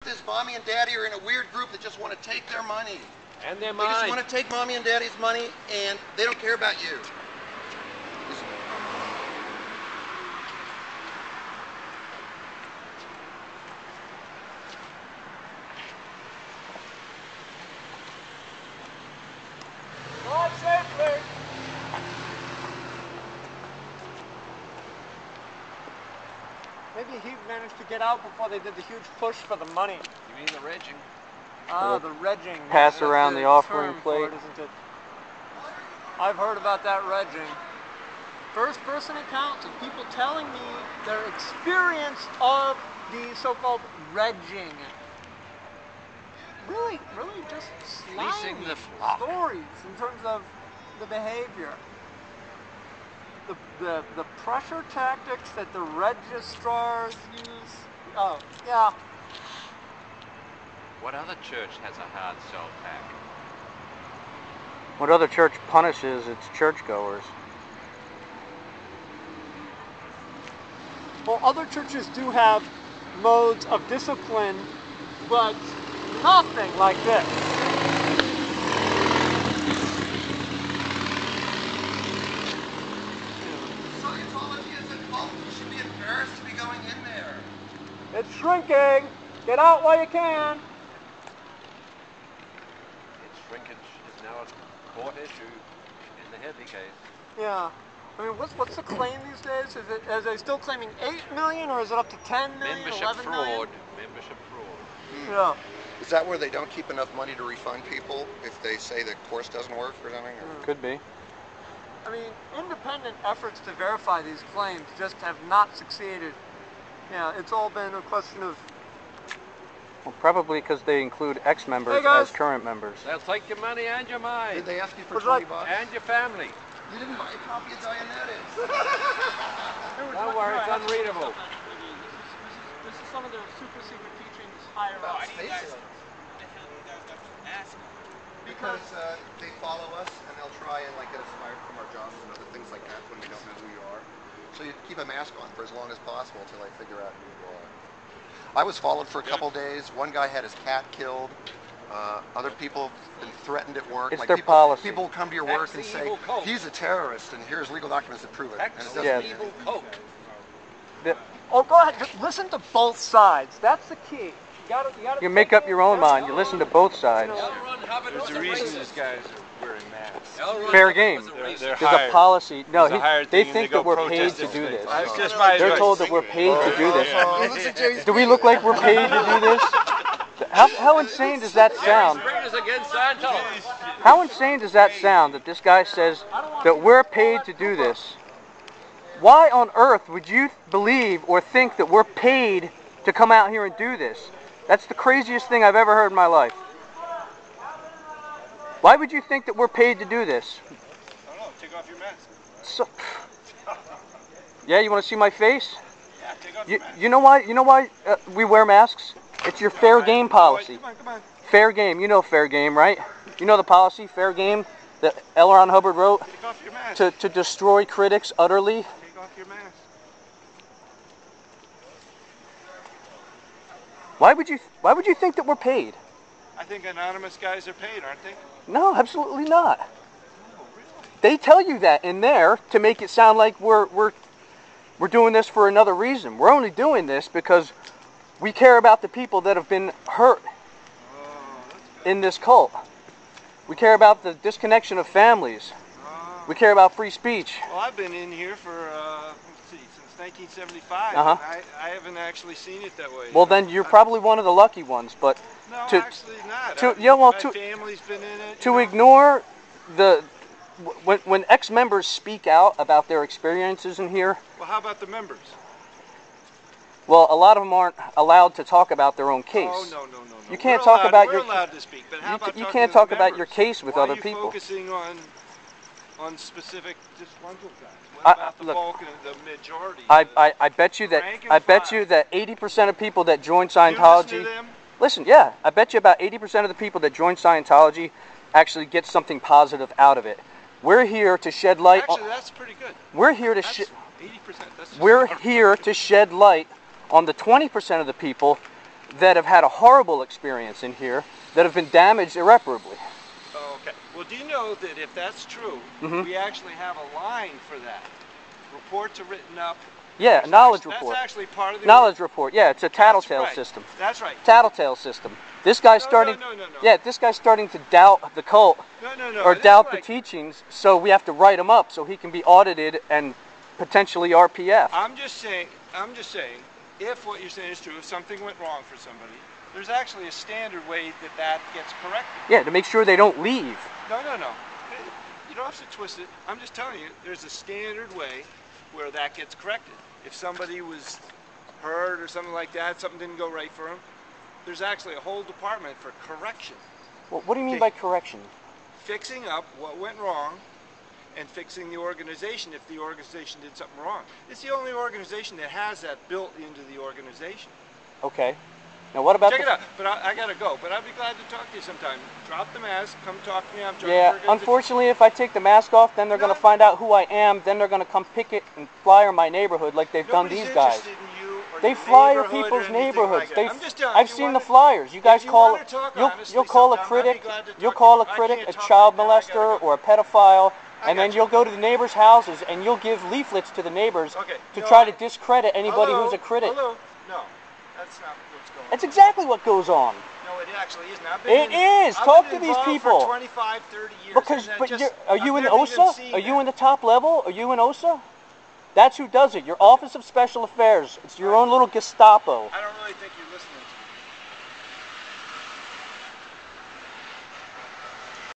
This mommy and daddy are in a weird group that just want to take their money. And their They mind. just want to take mommy and daddy's money, and they don't care about you. Drive safely. Maybe he managed to get out before they did the huge push for the money. You mean the redging? Ah, the redging. Pass around the offering plate. Isn't it? I've heard about that redging. First-person accounts of people telling me their experience of the so-called redging. Really just slimy the flock. stories in terms of the behavior. The pressure tactics that the registrars use. Oh, yeah. What other church has a hard sell pack? What other church punishes its churchgoers? Well, other churches do have modes of discipline, but nothing like this. Scientology is a cult. You should be embarrassed to be going in there. It's shrinking. Get out while you can. Its shrinkage is now a court issue in the Headley case. Yeah. I mean, what's the claim these days? Is they still claiming 8 million, or is it up to 10 million, Membership 11 fraud. million? Membership fraud. Yeah. Is that where they don't keep enough money to refund people if they say the course doesn't work or something? Or? Could be. I mean, independent efforts to verify these claims just have not succeeded. Yeah, it's all been a question of... Well, probably because they include ex-members as current members. They'll take your money and your mind. Did they ask you for $20? And your family. You didn't buy a copy of Dianetics. Don't worry, it's unreadable. This is some of the super secret teachings higher up. Because they follow us and they'll try and like get us fired from our jobs and other things like that when we don't know who you are. So you keep a mask on for as long as possible until I figure out who you are. I was followed for a couple days. One guy had his cat killed. Other people have been threatened at work. It's like their people, policy. People will come to your work and say, he's a terrorist and here's legal documents that prove it. And it doesn't Yeah. mean anything. Coke. Oh, go ahead. Just listen to both sides. That's the key. You make up your own mind. You listen to both sides. There's a reason these guys are wearing masks. Fair game. They're There's hired. a policy. No, There's a hired they team. think They go that we're paid protest to those do things. this. That's just my They're advice. told that we're paid to do this. Do we Do look like we're paid to do this? How insane does that sound? Against Scientology. How insane does that sound that this guy says that we're paid to do this? Why on earth would you believe or think that we're paid to come out here and do this? That's the craziest thing I've ever heard in my life. Why would you think that we're paid to do this? I don't know. Take off your mask. So, yeah, you want to see my face? Yeah, take off your mask. You know why? You know why we wear masks? It's your fair game policy. Come on. Fair game. You know fair game, right? You know the policy, fair game, that L. Ron Hubbard wrote Take off your mask. to destroy critics utterly. Take off your mask. Why would you think that we're paid? I think anonymous guys are paid, aren't they? No, absolutely not. They tell you that in there to make it sound like we're doing this for another reason. We're only doing this because we care about the people that have been hurt in this cult. We care about the disconnection of families. We care about free speech. Well, I've been in here for, let's see, since 1975. Uh-huh. And I haven't actually seen it that way. Well, then you're probably one of the lucky ones. But No, to actually not. to My family's been in it. to ignore the when ex-members speak out about their experiences in here. Well, how about the members? Well, a lot of them aren't allowed to talk about their own case. Oh, no. You can't talk about we're your. allowed to speak, but how about You talking can't to the talk about your members? case with Why other are you people. Focusing on specific disgruntled guys. What about the look, bulk and the majority? I bet you that rank and 80% of people that join Do you listen Scientology. to them? Listen, yeah, I bet you about 80% of the people that join Scientology actually get something positive out of it. We're here to shed light. Actually, that's pretty good. We're here to That's 80%. That's just we're about here to shed light on the 20% of the people that have had a horrible experience in here that have been damaged irreparably. Oh, okay. Well, do you know that if that's true, we actually have a line for that? Reports are written up. Yeah, knowledge report. That's actually part of the knowledge report. Yeah, it's a tattletale right. system. That's right. Tattletale system. This guy's starting. No. Yeah, this guy's starting to doubt the cult No. or This doubt is the like, teachings. So we have to write him up so he can be audited and potentially RPF. I'm just saying. If what you're saying is true, if something went wrong for somebody, there's actually a standard way that gets corrected. Yeah, to make sure they don't leave. No. You don't have to twist it. I'm just telling you, there's a standard way where that gets corrected. If somebody was hurt or something like that, something didn't go right for them, there's actually a whole department for correction. Well, what do you mean by correction? Fixing up what went wrong and fixing the organization if the organization did something wrong. It's the only organization that has that built into the organization. Okay. Now what about Check it out. But I gotta go. But I'd be glad to talk to you sometime. Drop the mask. Come talk to me. I'm trying Yeah, to unfortunately, if I take the mask off, then they're going to find out who I am. Then they're going to come picket and flyer my neighborhood like they've done these guys. They flyer people's neighborhoods. I've seen the flyers. You guys call it. You'll call a critic. You'll call a critic a child molester or a pedophile, and then you'll go to the neighbors' houses and you'll give leaflets to the neighbors to try to discredit anybody who's a critic. Hello? No, that's not what's going on. That's exactly what goes on. No, it actually isn't. It is. Talk to these people. For 25, 30 years. Because, are you in OSA? Are you in the top level? Are you in OSA? That's who does it. Your Office of Special Affairs. It's your own little Gestapo. I don't really think you're listening to me.